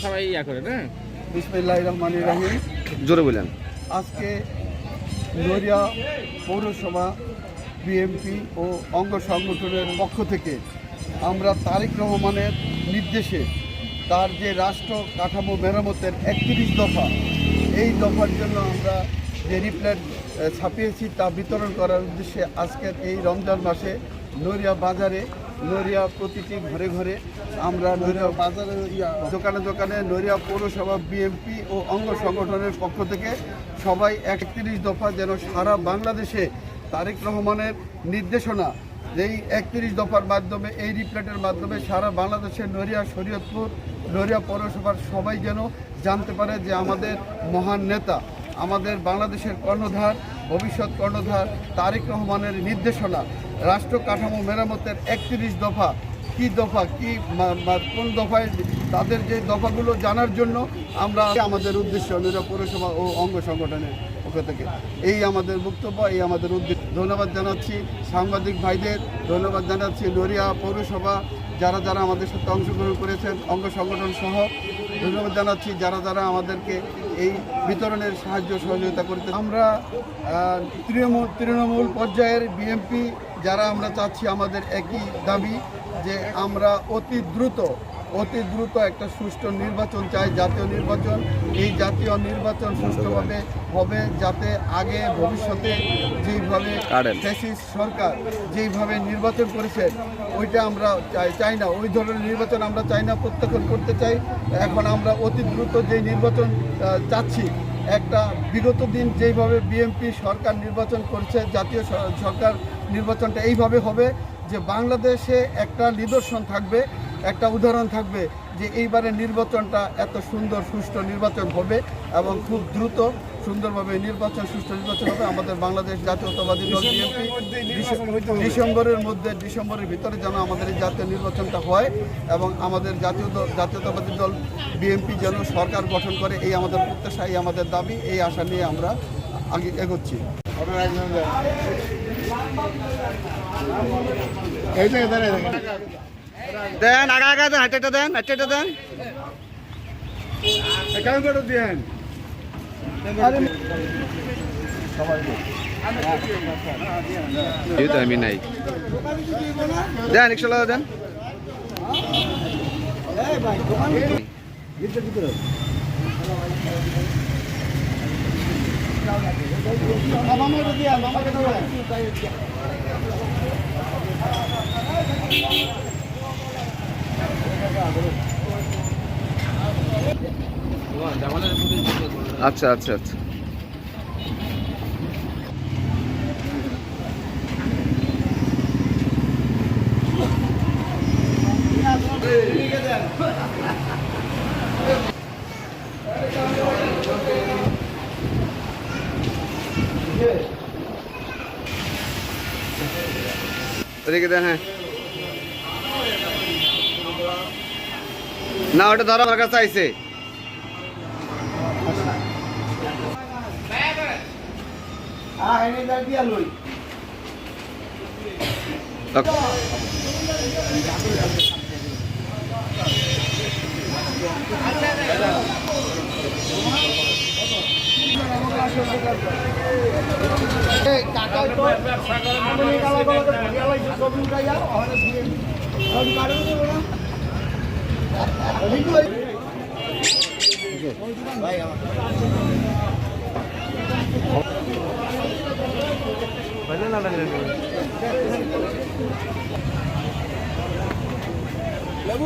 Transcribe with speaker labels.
Speaker 1: সবাই ইয়া করে না।
Speaker 2: বিসমিল্লাহির রহমানির রহিম।
Speaker 1: জোরে বলেন।
Speaker 2: আজকে নড়িয়া পৌরসভা বিএমপি ও অঙ্গ সংগঠনের পক্ষ থেকে আমরা তারেক রহমানের নির্দেশে তার যে রাষ্ট্র কাঠামো মেরামতের 31 দফা, এই দফার জন্য আমরা যে লিফলেট ছাপিয়েছি তা বিতরণ করার উদ্দেশ্যে আজকের এই রমজান মাসে নড়িয়া বাজারে, নড়িয়া প্রতিটি ঘরে ঘরে আমরা নড়িয়া বাজারে দোকানে দোকানে নড়িয়া পৌরসভা বিএমপি ও অঙ্গ সংগঠনের পক্ষ থেকে সবাই 31 দফা যেন সারা বাংলাদেশে তারেক রহমানের নির্দেশনা, এই 31 দফার মাধ্যমে, এই লিফলেটের মাধ্যমে সারা বাংলাদেশের নড়িয়া, শরীয়তপুর, নড়িয়া পৌরসভার সবাই যেন জানতে পারে যে আমাদের মহান নেতা, আমাদের বাংলাদেশের কর্ণধার, ভবিষ্যৎ কর্ণধার তারেক রহমানের নির্দেশনা, রাষ্ট্র কাঠামো মেরামতের 31 দফা, কী দফা, কী কোন দফায়, তাদের যে দফাগুলো জানার জন্য আমরা আমাদের উদ্দেশ্য নড়িয়া পৌরসভা ও অঙ্গ সংগঠনের পক্ষ থেকে এই আমাদের বক্তব্য, এই আমাদের উদ্দেশ্য। ধন্যবাদ জানাচ্ছি সাংবাদিক ভাইদের, ধন্যবাদ জানাচ্ছি নড়িয়া পৌরসভা যারা যারা আমাদের সাথে অংশগ্রহণ করেছেন, অঙ্গ সংগঠন সহ ধন্যবাদ জানাচ্ছি যারা যারা আমাদেরকে এই বিতরণের সাহায্য সহযোগিতা করতে। আমরা তৃণমূল পর্যায়ের বিএমপি যারা আমরা চাচ্ছি, আমাদের একই দাবি যে আমরা অতি দ্রুত একটা সুষ্ঠু নির্বাচন চাই, জাতীয় নির্বাচন। এই জাতীয় নির্বাচন সুষ্ঠুভাবে হবে, যাতে আগে ভবিষ্যতে যেইভাবে ফ্যাসিস্ট সরকার যেইভাবে নির্বাচন করেছে ওইটা আমরা চাই না, ওই ধরনের নির্বাচন আমরা চাই না, প্রত্যাখ্যান করতে চাই। এখন আমরা অতি দ্রুত যেই নির্বাচন চাচ্ছি, একটা বিগত দিন যেইভাবে বিএনপি সরকার নির্বাচন করছে, জাতীয় সরকার নির্বাচনটা এইভাবে হবে যে বাংলাদেশে একটা নিদর্শন থাকবে, একটা উদাহরণ থাকবে যে এইবারের নির্বাচনটা এত সুন্দর সুষ্ঠু নির্বাচন হবে এবং খুব দ্রুত সুন্দরভাবে সুষ্ঠু নির্বাচন হবে। আমাদের বাংলাদেশ জাতীয়তাবাদী দল বিএনপি ডিসেম্বরের ভিতরে যেন আমাদের এই জাতীয় নির্বাচনটা হয় এবং আমাদের জাতীয়তাবাদী দল বিএনপি যেন সরকার গঠন করে, এই আমাদের প্রত্যাশা, এই আমাদের দাবি, এই আশা নিয়ে আমরা আগে এগোচ্ছি।
Speaker 1: দেন আগা আগা দেন, হাঁটেটা দেন, হাঁটেটা দেন,
Speaker 2: কেমন করে দেন
Speaker 1: আমি নাই দেন 100 টাকা দেন। আচ্ছা আচ্ছা আচ্ছা, ওদিকে দেন। হ্যাঁ না, ওটা ধরো, আমার কাছে আইছে।
Speaker 2: লেবু